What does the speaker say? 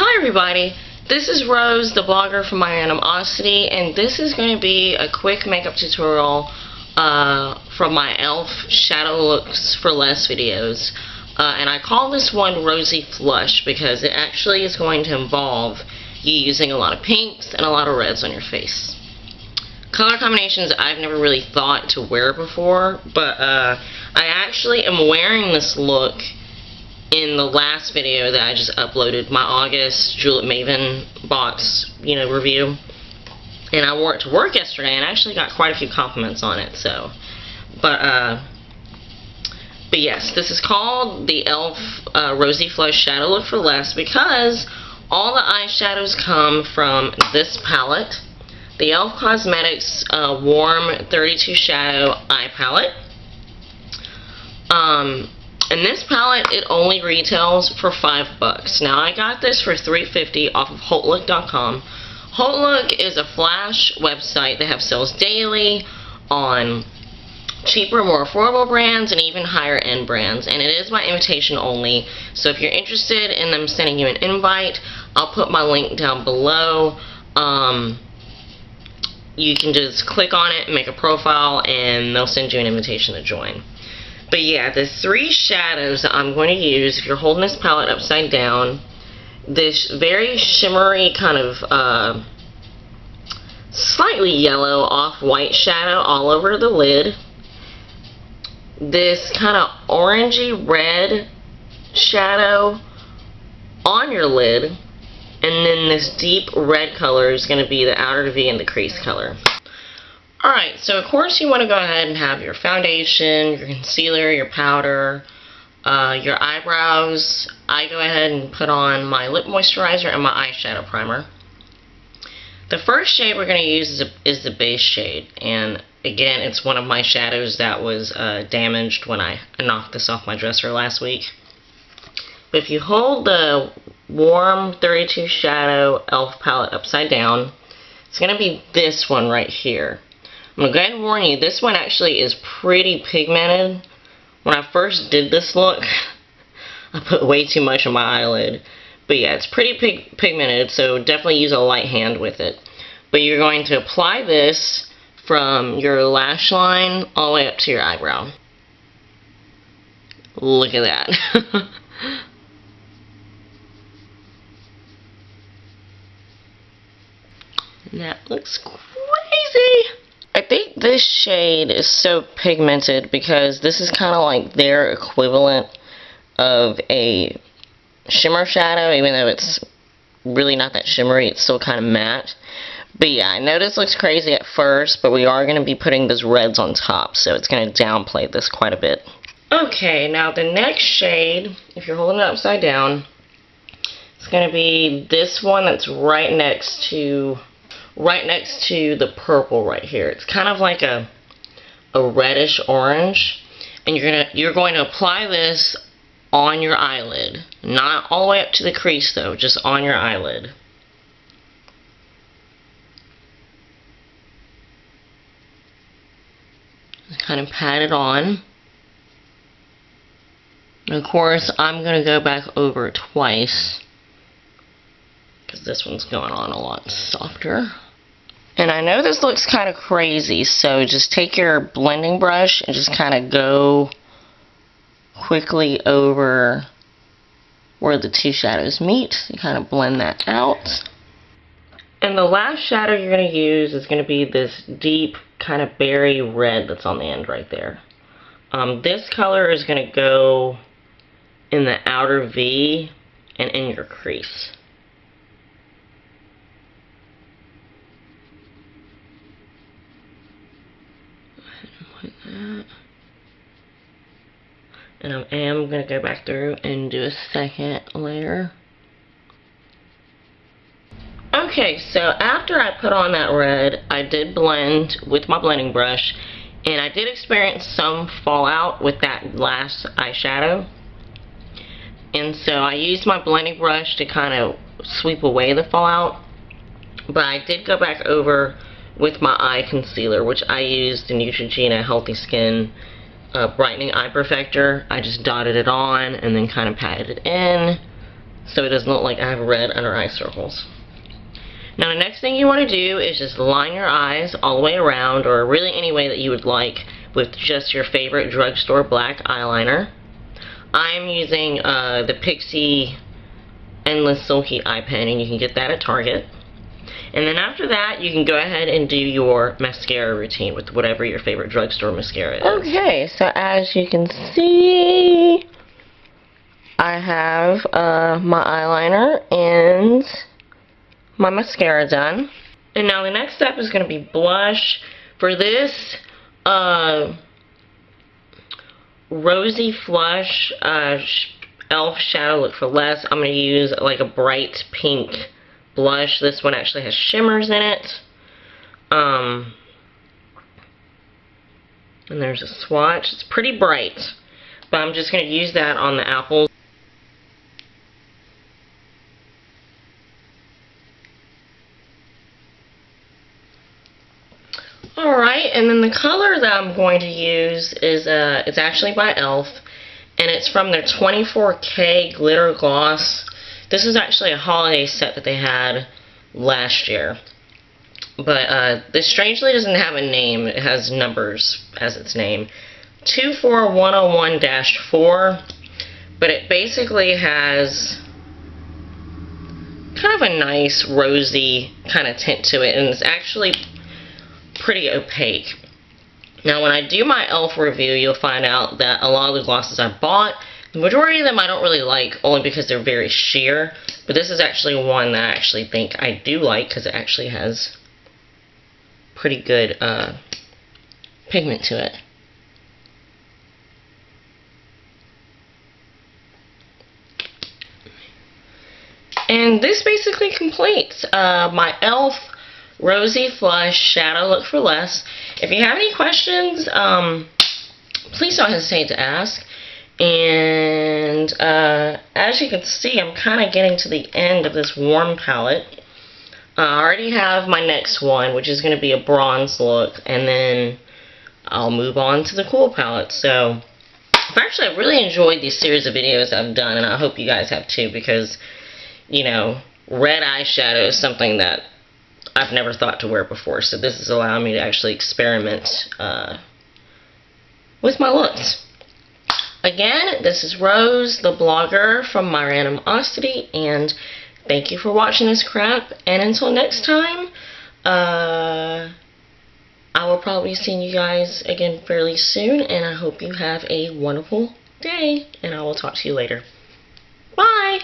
Hi everybody, this is Rose, the blogger from My Animosity, and this is going to be a quick makeup tutorial from my e.l.f. Shadow Looks for Less videos. And I call this one Rosy Flush because it actually is going to involve you using a lot of pinks and a lot of reds on your face. Color combinations I've never really thought to wear before, but I actually am wearing this look in the last video that I just uploaded, my August Julep Maven box, review. And I wore it to work yesterday and actually got quite a few compliments on it, so. But yes, this is called the e.l.f. Rosy Flush Shadow Look for Less because all the eyeshadows come from this palette, the e.l.f. Cosmetics Warm 32 Shadow Eye Palette. And this palette, it only retails for $5. Now, I got this for $3.50 off of HoltLook.com. HoltLook is a flash website that have sales daily on cheaper, more affordable brands and even higher end brands. And it is by invitation only. So if you're interested in them sending you an invite, I'll put my link down below. You can just click on it and make a profile and they'll send you an invitation to join. But yeah, the three shadows that I'm going to use, if you're holding this palette upside down, this very shimmery kind of slightly yellow off-white shadow all over the lid, this kind of orangey red shadow on your lid, and then this deep red color is going to be the outer V and the crease color. Alright, so of course you want to go ahead and have your foundation, your concealer, your powder, your eyebrows. I go ahead and put on my lip moisturizer and my eyeshadow primer. The first shade we're going to use is the base shade, and again, it's one of my shadows that was damaged when I knocked this off my dresser last week. But if you hold the Warm 32 Shadow e.l.f. palette upside down, it's going to be this one right here. I'm going to go ahead and warn you, this one actually is pretty pigmented. When I first did this look, I put way too much on my eyelid. But yeah, it's pretty pigmented, so definitely use a light hand with it. But you're going to apply this from your lash line all the way up to your eyebrow. Look at that. And that looks crazy. I think this shade is so pigmented because this is kind of like their equivalent of a shimmer shadow, even though it's really not that shimmery, it's still kind of matte. But yeah, I know this looks crazy at first, but we are going to be putting those reds on top, so it's going to downplay this quite a bit. Okay, now the next shade, if you're holding it upside down, it's going to be this one that's right next to the purple right here. It's kind of like a reddish orange, and you're going to apply this on your eyelid, not all the way up to the crease though, just on your eyelid. Just kind of pat it on. And of course, I'm going to go back over it twice because this one's going on a lot softer. And I know this looks kind of crazy, so just take your blending brush and just kind of go quickly over where the two shadows meet. You kind of blend that out. And the last shadow you're going to use is going to be this deep kind of berry red that's on the end right there. This color is going to go in the outer V and in your crease. Like that. And I am going to go back through and do a second layer. Okay, so after I put on that red, I did blend with my blending brush, and I did experience some fallout with that last eyeshadow. And so I used my blending brush to kind of sweep away the fallout. But I did go back over with my eye concealer, which I used the Neutrogena Healthy Skin Brightening Eye Perfector. I just dotted it on and then kind of patted it in so it doesn't look like I have red under eye circles. Now the next thing you want to do is just line your eyes all the way around, or really any way that you would like, with just your favorite drugstore black eyeliner. I'm using the Pixie Endless Silky Eye Pen, and you can get that at Target. And then after that, you can go ahead and do your mascara routine with whatever your favorite drugstore mascara is. Okay, so as you can see, I have my eyeliner and my mascara done. And now the next step is going to be blush. For this, Rosy Flush e.l.f. Shadow Look for Less, I'm going to use like a bright pink blush. This one actually has shimmers in it. And there's a swatch. It's pretty bright, but I'm just going to use that on the apples. Alright, and then the color that I'm going to use is, it's actually by e.l.f. and it's from their 24K Glitter Gloss. This is actually a holiday set that they had last year. But this strangely doesn't have a name. It has numbers as its name. 24101-4. But it basically has kind of a nice rosy kind of tint to it. And it's actually pretty opaque. Now when I do my e.l.f. review, you'll find out that a lot of the glosses I bought, the majority of them I don't really like, only because they're very sheer. But this is actually one that I actually think I do like, because it actually has pretty good pigment to it. And this basically completes my e.l.f. Rosy Flush Shadow Look for Less. If you have any questions, please don't hesitate to ask. And as you can see, I'm kind of getting to the end of this warm palette. I already have my next one, which is going to be a bronze look, and then I'll move on to the cool palette. So I've really enjoyed these series of videos I've done, and I hope you guys have too, because, you know, red eyeshadow is something that I've never thought to wear before, so this is allowing me to actually experiment with my looks. Again, this is Rose, the blogger from My Randomosity, and thank you for watching this crap, and until next time, I will probably be seeing you guys again fairly soon, and I hope you have a wonderful day, and I will talk to you later. Bye!